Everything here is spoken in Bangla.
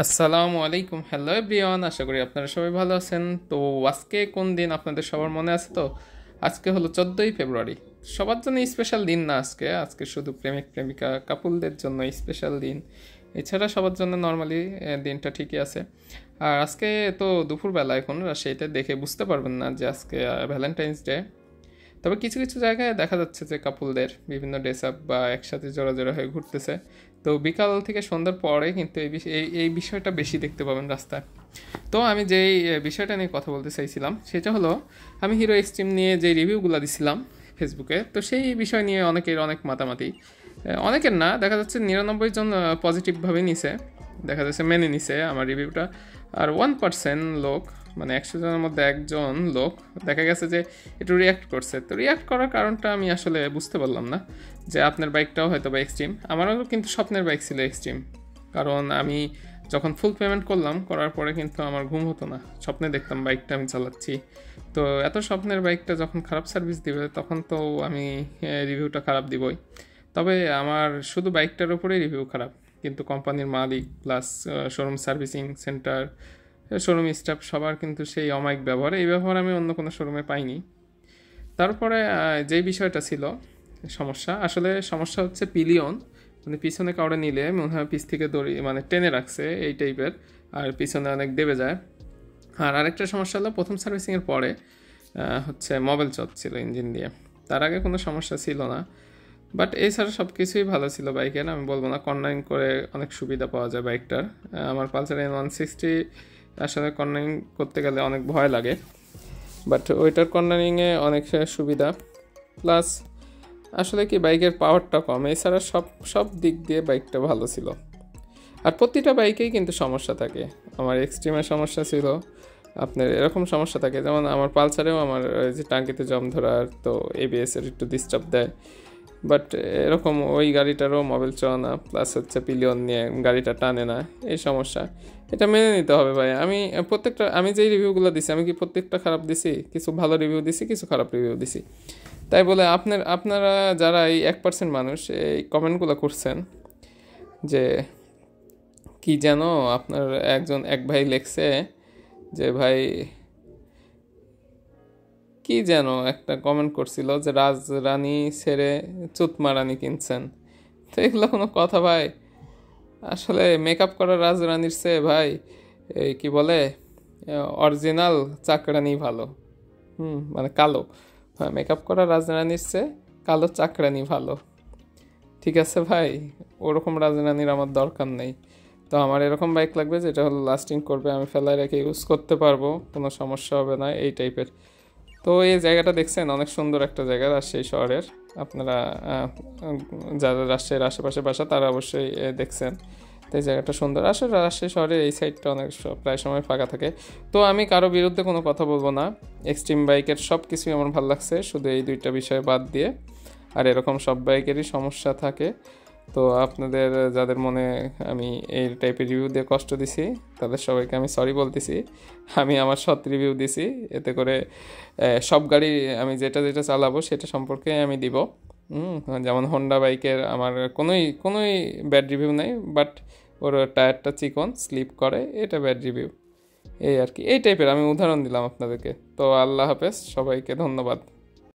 আসসালামু আলাইকুম, হ্যালো এভরিওয়ান। আশা করি আপনারা সবাই ভালো আছেন। তো আজকে কোন দিন আপনাদের সবার মনে আছে? তো আজকে হলো 14ই ফেব্রুয়ারি। সবার জন্য স্পেশাল দিন না, আজকে আজকে শুধু প্রেমিক প্রেমিকা কাপুলদের জন্য স্পেশাল দিন। এছাড়া সবার জন্য নর্মালি দিনটা ঠিকই আছে। আর আজকে তো দুপুরবেলা এখন রাজশাহীতে দেখে বুঝতে পারবেন না যে আজকে ভ্যালেন্টাইন্স ডে। তবে কিছু কিছু জায়গায় দেখা যাচ্ছে যে কাপুলদের বিভিন্ন ড্রেস আপ বা একসাথে জোড়া জোড়া হয়ে ঘুরতেছে। তো বিকাল থেকে সন্ধ্যার পরে কিন্তু এই বিষয়টা বেশি দেখতে পাবেন রাস্তায়। তো আমি যেই বিষয়টা নিয়ে কথা বলতে চাইছিলাম সেটা হলো, আমি হিরো এক্সট্রিম নিয়ে যে রিভিউগুলো দিছিলাম ফেসবুকে, তো সেই বিষয় নিয়ে অনেকের অনেক মাতামাতি। অনেকের না, দেখা যাচ্ছে 99 জন পজিটিভভাবে নিছে, দেখা যাচ্ছে মেনে নিছে আমার রিভিউটা। আর 1% লোক, মানে 100 জনের মধ্যে একজন লোক দেখা গেছে যে একটু রিয়াক্ট করছে। তো রিয়াক্ট করার কারণটা আমি আসলে বুঝতে পারলাম না। যে আপনার বাইকটাও হয়তো বা এক্সট্রিম, আমারও কিন্তু স্বপ্নের বাইক ছিল এক্সট্রিম। কারণ আমি যখন ফুল পেমেন্ট করলাম, করার পরে কিন্তু আমার ঘুম হতো না, স্বপ্নে দেখতাম বাইকটা আমি চালাচ্ছি। তো এত স্বপ্নের বাইকটা যখন খারাপ সার্ভিস দিবে তখন তো আমি রিভিউটা খারাপ দিবই। তবে আমার শুধু বাইকটার উপরেই রিভিউ খারাপ, কিন্তু কোম্পানির মালিক plus showroom servicing centre, showroom staff সবার কিন্তু সেই অমায়িক ব্যবহার, এই ব্যবহার আমি অন্য কোনো শোরুমে পাইনি। তারপরে যেই বিষয়টা ছিল সমস্যা, আসলে সমস্যা হচ্ছে পিলিয়ন, মানে পিছনে কাউরে নিলে মনে হয় পিছ থেকে দড়ি মানে টেনে রাখছে এই টাইপের, আর পিছনে অনেক দেবে যায়। আর আরেকটা সমস্যা হলো, প্রথম সার্ভিসিংয়ের পরে হচ্ছে মোবাইল ছিল ইঞ্জিন দিয়ে। তার আগে কোনো সমস্যা ছিল না। বাট এছাড়া সব কিছুই ভালো ছিল বাইকের, আমি বলবো না। কর্নারিং করে অনেক সুবিধা পাওয়া যায় বাইকটার। আমার পালসার N160 আসলে কর্নারিং করতে গেলে অনেক ভয় লাগে, বাট ওইটার কর্নারিংয়ে অনেক সুবিধা। প্লাস আসলে কি বাইকের পাওয়ারটা কম, এছাড়া সব সব দিক দিয়ে বাইকটা ভালো ছিল। আর প্রতিটা বাইকেই কিন্তু সমস্যা থাকে। আমার এক্সট্রিমের সমস্যা ছিল, আপনার এরকম সমস্যা থাকে, যেমন আমার পালসারেও আমার যে টাঙ্কিতে জম ধরার, তো এবিএসের একটু ডিস্টার্ব দেয়। বাট এরকম ওই গাড়িটারও মোবিল চলে প্লাস হচ্ছে পিলিয়ন নিয়ে গাড়িটা টানে না, এই সমস্যা। এটা মেনে নিতে হবে ভাই। আমি যেই রিভিউগুলো দিছি, আমি কি প্রত্যেকটা খারাপ দিছি? কিছু ভালো রিভিউ দিছি, কিছু খারাপ রিভিউ দিছি। তাই বলে আপনারা যারা এই 1% মানুষ এই কমেন্টগুলো করছেন, যে কি যেন আপনার এক ভাই লেখছে যে ভাই কি যেন একটা কমেন্ট করছিল যে রাজরানী ছেড়ে চুতমারানি কিনছেন। তো এগুলো কোনো কথা ভাই? আসলে মেকআপ করা রাজরানীর চেয়ে ভাই এই কি বলে অরিজিনাল চাকরানি ভালো। মানে কালো, হ্যাঁ, মেকআপ করা রাজরানীর চেয়ে কালো চাকরানি ভালো। ঠিক আছে ভাই, ওরকম রাজরানীর আমার দরকার নেই। তো আমার এরকম বাইক লাগবে যেটা হলো লাস্টিং করবে, আমি ফেলায় রেখে ইউজ করতে পারবো, কোনো সমস্যা হবে না, এই টাইপের। তো এই জায়গাটা দেখছেন, অনেক সুন্দর একটা জায়গা রাজশাহী শহরের। আপনারা যারা রাজশাহীর আশেপাশে বাসা তারা অবশ্যই দেখছেন। তো এই জায়গাটা সুন্দর। আসলে রাজশাহী শহরের এই সাইডটা অনেক প্রায় সময় ফাঁকা থাকে। তো আমি কারো বিরুদ্ধে কোনো কথা বলবো না। এক্সট্রিম বাইকের সব কিছুই আমার ভালো লাগছে, শুধু এই দুইটা বিষয় বাদ দিয়ে। আর এরকম সব বাইকেরই সমস্যা থাকে। তো আপনাদের যাদের মনে আমি এই টাইপের রিভিউ দিয়ে কষ্ট দিছি, তাদের সবাইকে আমি সরি বলতেছি। আমি আমার সৎ রিভিউ দিছি, এতে করে সব গাড়ি আমি যেটা যেটা চালাবো সেটা সম্পর্কে আমি দিব। যেমন হোন্ডা বাইকের আমার কোনোই ব্যাড রিভিউ নেই, বাট ওর টায়ারটা চিকন, স্লিপ করে, এটা ব্যাড রিভিউ। এই আর কি, এই টাইপের আমি উদাহরণ দিলাম আপনাদেরকে। তো আল্লাহ হাফেজ, সবাইকে ধন্যবাদ।